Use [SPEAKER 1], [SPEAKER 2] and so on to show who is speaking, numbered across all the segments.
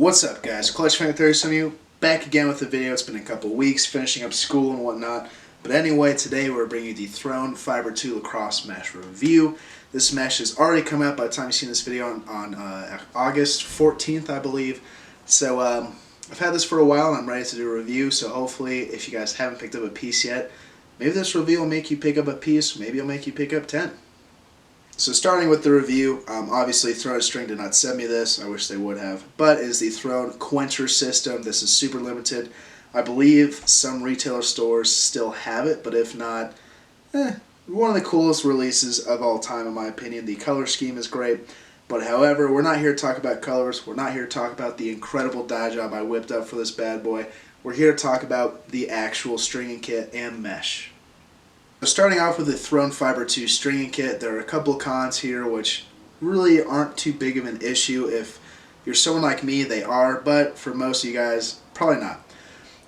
[SPEAKER 1] What's up, guys? Clutch Fan 30 back again with the video. It's been a couple weeks finishing up school and whatnot. But anyway, today we're bringing you the Throne Fiber 2 Lacrosse Mesh review. This mesh has already come out by the time you've seen this video on August 14th, I believe. So I've had this for a while and I'm ready to do a review. So hopefully, if you guys haven't picked up a piece yet, maybe this review will make you pick up a piece. Maybe it'll make you pick up 10. So starting with the review, obviously Throne String did not send me this, I wish they would have, but it is the Throne Quencher system. This is super limited. I believe some retailer stores still have it, but if not, one of the coolest releases of all time in my opinion. The color scheme is great, but however, we're not here to talk about colors, we're not here to talk about the incredible dye job I whipped up for this bad boy. We're here to talk about the actual stringing kit and mesh. Starting off with the Throne Fiber 2 stringing kit, there are a couple cons here which really aren't too big of an issue. If you're someone like me, they are, but for most of you guys, probably not.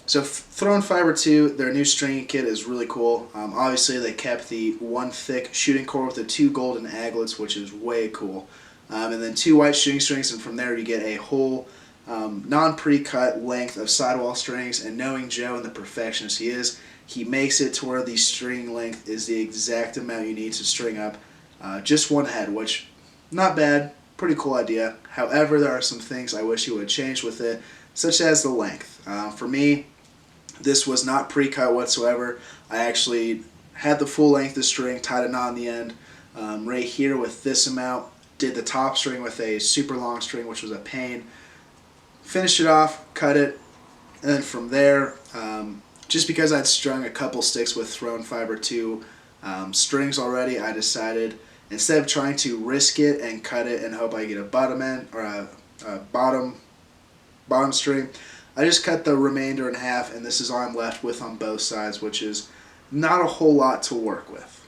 [SPEAKER 1] So Throne Fiber 2, their new stringing kit is really cool. Obviously they kept the one thick shooting cord with the two golden aglets, which is way cool. And then two white shooting strings, and from there you get a whole non-pre-cut length of sidewall strings. And knowing Joe and the perfectionist he is, he makes it to where the string length is the exact amount you need to string up just one head, which, not bad, pretty cool idea. However, there are some things I wish he would have changed with it, such as the length. For me, this was not pre-cut whatsoever. I actually had the full length of the string, tied a knot in the end, right here with this amount, did the top string with a super long string, which was a pain, finished it off, cut it, and then from there, just because I'd strung a couple sticks with Throne Fiber 2 strings already, I decided instead of trying to risk it and cut it and hope I get a bottom end or a bottom string, I just cut the remainder in half, and this is all I'm left with on both sides, which is not a whole lot to work with.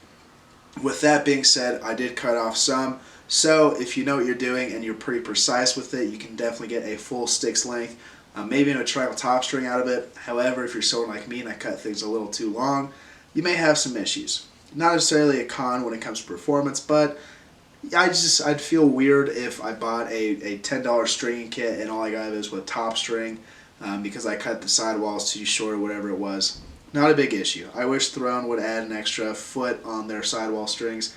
[SPEAKER 1] With that being said, I did cut off some, so if you know what you're doing and you're pretty precise with it, you can definitely get a full stick's length. Maybe even a triangle top string out of it. However, if you're someone like me and I cut things a little too long, you may have some issues. Not necessarily a con when it comes to performance, but I'd feel weird if I bought a $10 stringing kit and all I got is with top string because I cut the sidewalls too short or whatever it was. Not a big issue. I wish Throne would add an extra foot on their sidewall strings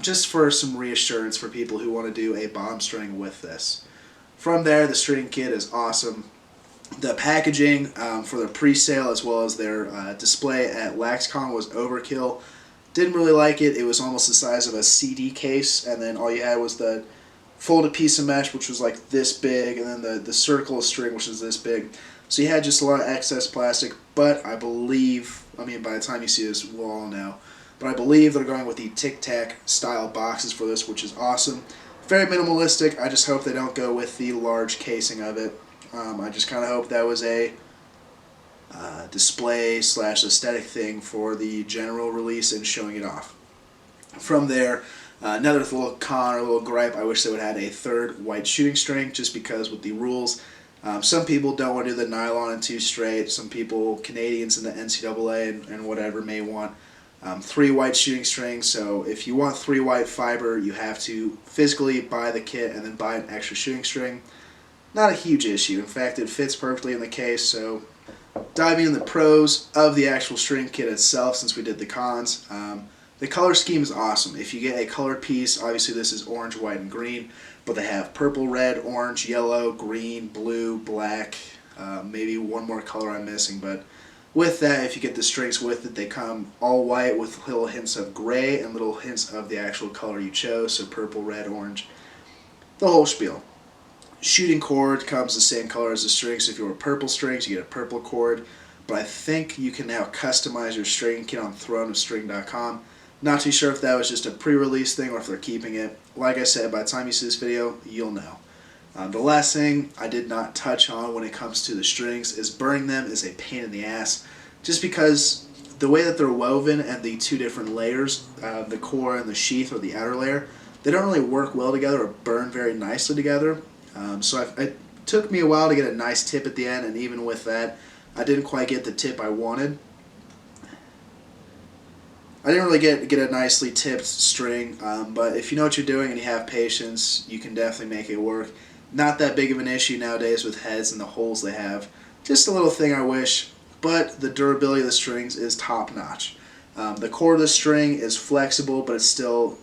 [SPEAKER 1] just for some reassurance for people who want to do a bottom string with this. From there, the stringing kit is awesome. The packaging for their pre-sale as well as their display at LaxCon was overkill. Didn't really like it. It was almost the size of a CD case, and then all you had was the folded piece of mesh, which was like this big, and then the circle of string, which is this big. So you had just a lot of excess plastic, but I believe, by the time you see this, we'll all know, but I believe they're going with the Tic Tac style boxes for this, which is awesome. Very minimalistic. I just hope they don't go with the large casing of it. I just kind of hope that was a display / aesthetic thing for the general release and showing it off. From there, another little con or little gripe, I wish they would have had a third white shooting string, just because with the rules, some people don't want to do the nylon and 2 straight. Some people, Canadians in the NCAA and whatever, may want 3 white shooting strings. So if you want 3 white fiber, you have to physically buy the kit and then buy an extra shooting string. Not a huge issue. In fact, it fits perfectly in the case. So diving in the pros of the actual string kit itself, since we did the cons, the color scheme is awesome. If you get a colored piece, obviously this is orange, white, and green, but they have purple, red, orange, yellow, green, blue, black, maybe one more color I'm missing, but with that, if you get the strings with it, they come all white with little hints of gray and little hints of the actual color you chose, so purple, red, orange, the whole spiel. Shooting cord comes the same color as the strings, so if you were purple strings, you get a purple cord, but I think you can now customize your stringing kit on throneofstring.com. Not too sure if that was just a pre-release thing or if they're keeping it. Like I said, by the time you see this video, you'll know. The last thing I did not touch on when it comes to the strings is burning them is a pain in the ass, just because the way that they're woven and the 2 different layers, the core and the sheath or the outer layer, they don't really work well together or burn very nicely together. So it took me a while to get a nice tip at the end, and even with that, I didn't quite get the tip I wanted. I didn't really get a nicely tipped string, but if you know what you're doing and you have patience, you can definitely make it work. Not that big of an issue nowadays with heads and the holes they have. Just a little thing I wish, but the durability of the strings is top notch. The core of the string is flexible, but it still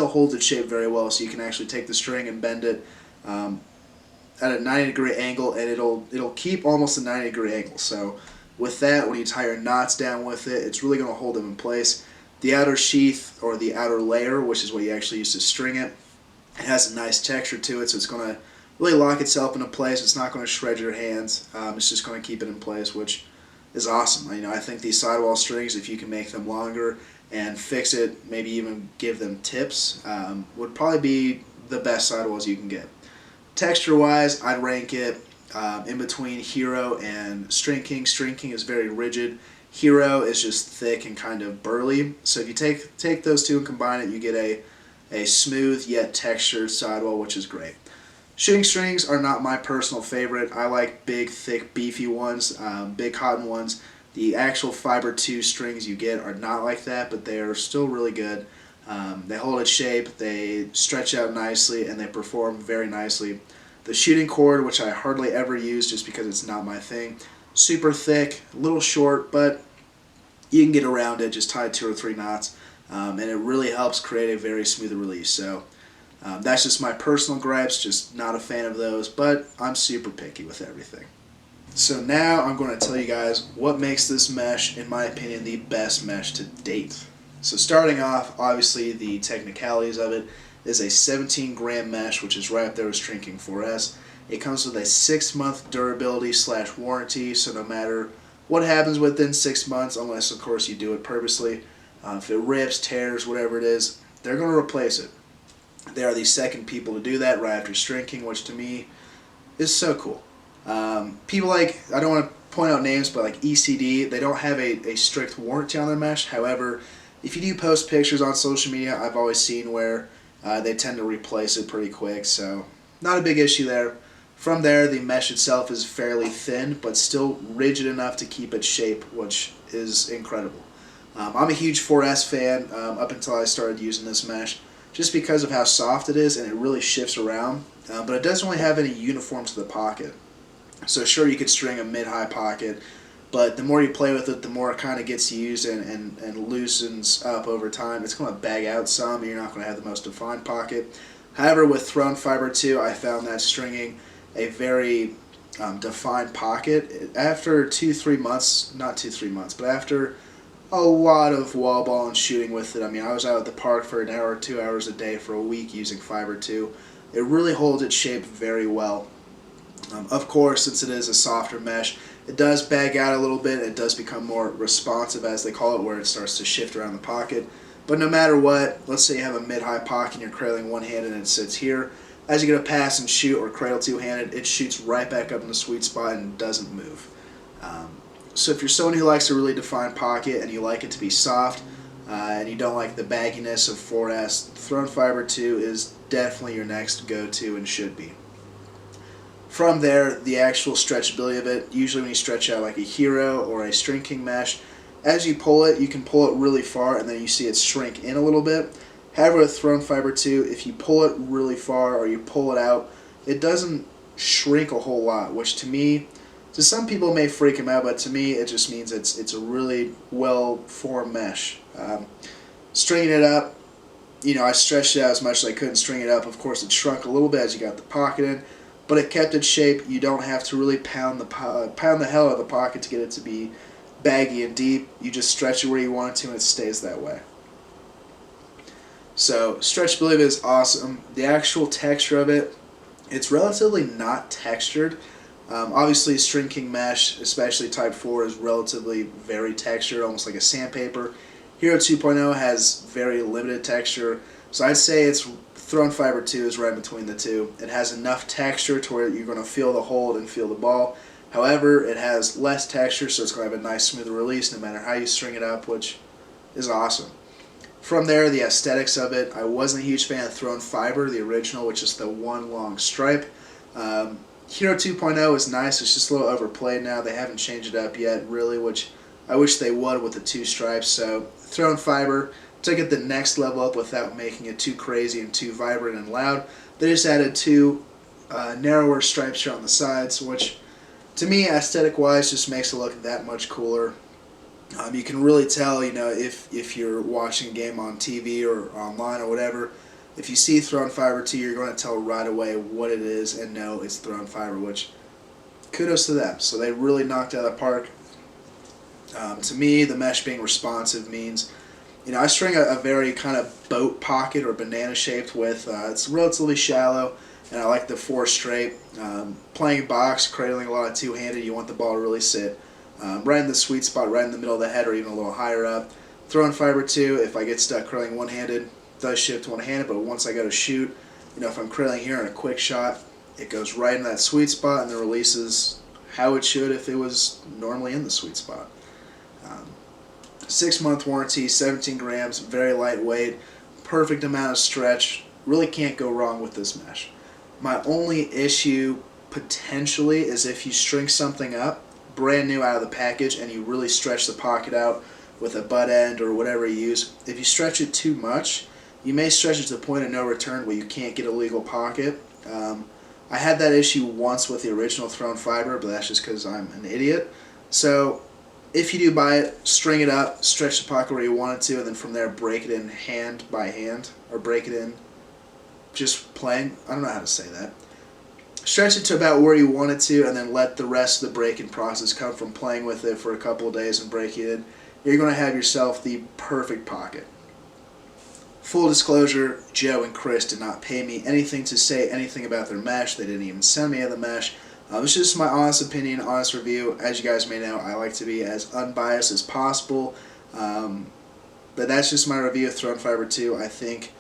[SPEAKER 1] holds its shape very well. So you can actually take the string and bend it at a 90-degree angle, and it'll keep almost a 90-degree angle. So with that, when you tie your knots down with it, it's really going to hold them in place. The outer sheath, or the outer layer, which is what you actually use to string it, it has a nice texture to it, so it's going to really lock itself into place. It's not going to shred your hands. It's just going to keep it in place, which is awesome. I think these sidewall strings, if you can make them longer and fix it, maybe even give them tips, would probably be the best sidewalls you can get. Texture-wise, I'd rank it in between Hero and String King. String King is very rigid. Hero is just thick and kind of burly. So if you take those two and combine it, you get a smooth yet textured sidewall, which is great. Shooting strings are not my personal favorite. I like big, thick, beefy ones, big cotton ones. The actual Fiber 2 strings you get are not like that, but they are still really good. They hold its shape, they stretch out nicely, and they perform very nicely. The shooting cord, which I hardly ever use just because it's not my thing, super thick, a little short, but you can get around it, just tie 2 or 3 knots, and it really helps create a very smooth release. So that's just my personal gripes, just not a fan of those, but I'm super picky with everything. So now I'm going to tell you guys what makes this mesh, in my opinion, the best mesh to date. So starting off, obviously the technicalities of it is a 17-gram mesh, which is right up there with String King 4S. It comes with a 6-month durability / warranty, so no matter what happens within 6 months, unless of course you do it purposely, if it rips, tears, whatever it is, they're going to replace it. They are the second people to do that right after String King, which to me is so cool. People like, I don't want to point out names, but like ECD, they don't have a strict warranty on their mesh. However, if you do post pictures on social media, I've always seen where they tend to replace it pretty quick, so not a big issue there. From there, the mesh itself is fairly thin, but still rigid enough to keep its shape, which is incredible. I'm a huge 4S fan up until I started using this mesh, just because of how soft it is and it really shifts around, but it doesn't really have any uniform to the pocket. So sure, you could string a mid-high pocket, but the more you play with it, the more it kind of gets used and loosens up over time. It's going to bag out some, and you're not going to have the most defined pocket. However, with Throne Fiber 2, I found that stringing a very defined pocket. After 2-3 months, not 2-3 months, but after a lot of wall ball and shooting with it, I was out at the park for an hour or 2 hours a day for a week using Fiber 2. It really holds its shape very well. Of course, since it is a softer mesh, it does bag out a little bit. It does become more responsive, as they call it, where it starts to shift around the pocket. But no matter what, let's say you have a mid-high pocket and you're cradling one-handed and it sits here. As you get a pass and shoot or cradle two-handed, it shoots right back up in the sweet spot and doesn't move. So if you're someone who likes a really defined pocket and you like it to be soft and you don't like the bagginess of 4S, Throne Fiber 2 is definitely your next go-to and should be. From there, the actual stretchability of it, usually when you stretch out like a Hero or a String King mesh, as you pull it, you can pull it really far and then you see it shrink in a little bit. However, with Throne Fiber 2, if you pull it really far or you pull it out, it doesn't shrink a whole lot, which to me, to some people may freak them out, but to me it just means it's a really well-formed mesh. Stringing it up, I stretched it out as much as I could and string it up. Of course, it shrunk a little bit as you got the pocket in, but it kept its shape. You don't have to really pound the hell out of the pocket to get it to be baggy and deep. You just stretch it where you want it to and it stays that way. So stretchability of it is awesome. The actual texture of it, it's relatively not textured. Obviously, String King mesh, especially Type 4, is relatively very textured, almost like a sandpaper. Hero 2.0 has very limited texture, so I'd say it's Throne Fiber 2 is right between the two. It has enough texture to where you're going to feel the hold and feel the ball. However, it has less texture, so it's going to have a nice smooth release no matter how you string it up, which is awesome. From there, the aesthetics of it, I wasn't a huge fan of Throne Fiber, the original, which is the one long stripe. Hero 2.0 is nice, it's just a little overplayed now. They haven't changed it up yet, really, which I wish they would with the 2 stripes. So Throne Fiber took it the next level up without making it too crazy and too vibrant and loud. They just added 2 narrower stripes here on the sides, which to me, aesthetic-wise, just makes it look that much cooler. You can really tell, if you're watching a game on TV or online or whatever, if you see Thrown Fiber 2, you're going to tell right away what it is and know it's Thrown Fiber, which kudos to them. So they really knocked it out of the park. To me, the mesh being responsive means, I string a very kind of boat pocket or banana shaped with, it's relatively shallow, and I like the 4 straight. Playing box, cradling a lot of two-handed, you want the ball to really sit right in the sweet spot, right in the middle of the head or even a little higher up. Thrown Fiber 2, if I get stuck curling one-handed, does shift one-handed, but once I go to shoot, if I'm curling here in a quick shot, it goes right in that sweet spot and then releases how it should if it was normally in the sweet spot. 6-month warranty, 17 grams, very lightweight, perfect amount of stretch. Really can't go wrong with this mesh. My only issue potentially is if you string something up brand new out of the package and you really stretch the pocket out with a butt end or whatever you use. If you stretch it too much, you may stretch it to the point of no return where you can't get a legal pocket. I had that issue once with the original Thrown Fiber, but that's just because I'm an idiot. So if you do buy it, string it up, stretch the pocket where you want it to, and then from there break it in hand by hand, or break it in just playing. I don't know how to say that. Stretch it to about where you want it to, and then let the rest of the breaking process come from playing with it for a couple of days and breaking it in. You're going to have yourself the perfect pocket. Full disclosure, Joe and Chris did not pay me anything to say anything about their mesh. They didn't even send me the mesh. It's just my honest opinion, honest review. As you guys may know, I like to be as unbiased as possible. But that's just my review of Thrown Fiber 2. I think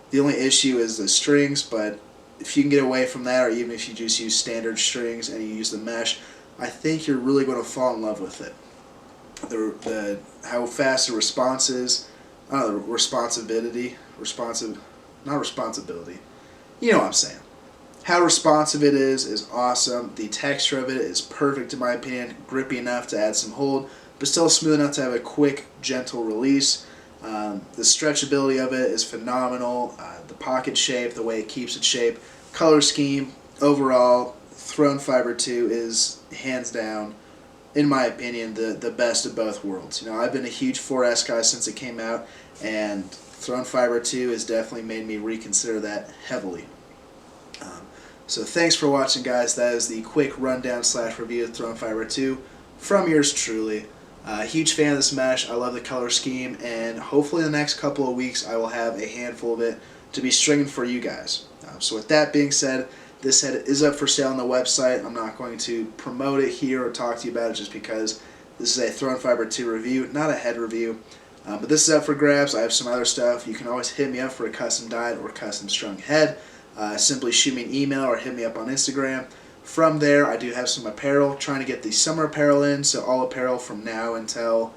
[SPEAKER 1] the only issue is the strings, but if you can get away from that, or even if you just use standard strings and you use the mesh, I think you're really going to fall in love with it. How fast the response is, I don't know, not responsibility. You know what I'm saying. How responsive it is awesome. The texture of it is perfect in my opinion, grippy enough to add some hold, but still smooth enough to have a quick, gentle release. The stretchability of it is phenomenal. The pocket shape, the way it keeps its shape, color scheme, overall, Thrown Fiber 2 is hands down, in my opinion, the best of both worlds. I've been a huge 4S guy since it came out, and Thrown Fiber 2 has definitely made me reconsider that heavily. So thanks for watching, guys. That is the quick rundown / review of Thrown Fiber 2 from yours truly. Huge fan of this mesh. I love the color scheme, and hopefully in the next couple of weeks I will have a handful of it to be stringing for you guys. So with that being said, this head is up for sale on the website. I'm not going to promote it here or talk to you about it just because this is a Thrown Fiber 2 review, not a head review. But this is up for grabs. I have some other stuff. You can always hit me up for a custom dyed or custom strung head. Simply shoot me an email or hit me up on Instagram. From there, I do have some apparel, trying to get the summer apparel in, so all apparel from now until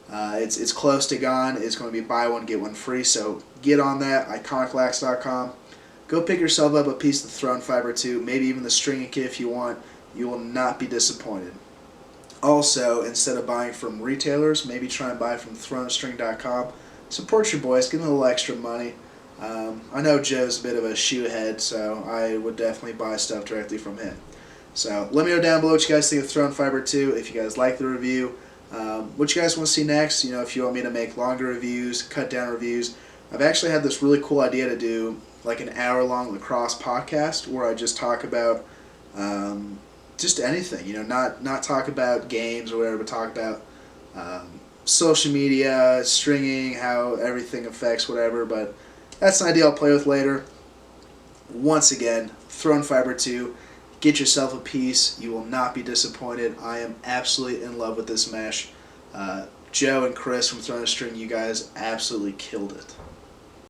[SPEAKER 1] it's close to gone is going to be buy one, get one free, so get on that, iconiclax.com. Go pick yourself up a piece of Thrown Fiber 2, maybe even the stringing kit if you want. You will not be disappointed. Also, instead of buying from retailers, maybe try and buy from thrownstring.com. Support your boys, give them a little extra money. I know Joe's a bit of a shoe head, so I would definitely buy stuff directly from him. So let me know down below what you guys think of Thrown Fiber 2, if you guys like the review, what you guys want to see next, if you want me to make longer reviews, cut down reviews. I've actually had this really cool idea to do like an hour-long lacrosse podcast where I just talk about just anything, not talk about games or whatever, but talk about social media, stringing, how everything affects whatever, but that's an idea I'll play with later. Once again, Thrown Fiber 2, get yourself a piece. You will not be disappointed. I am absolutely in love with this mesh. Joe and Chris from Thrown String, you guys absolutely killed it.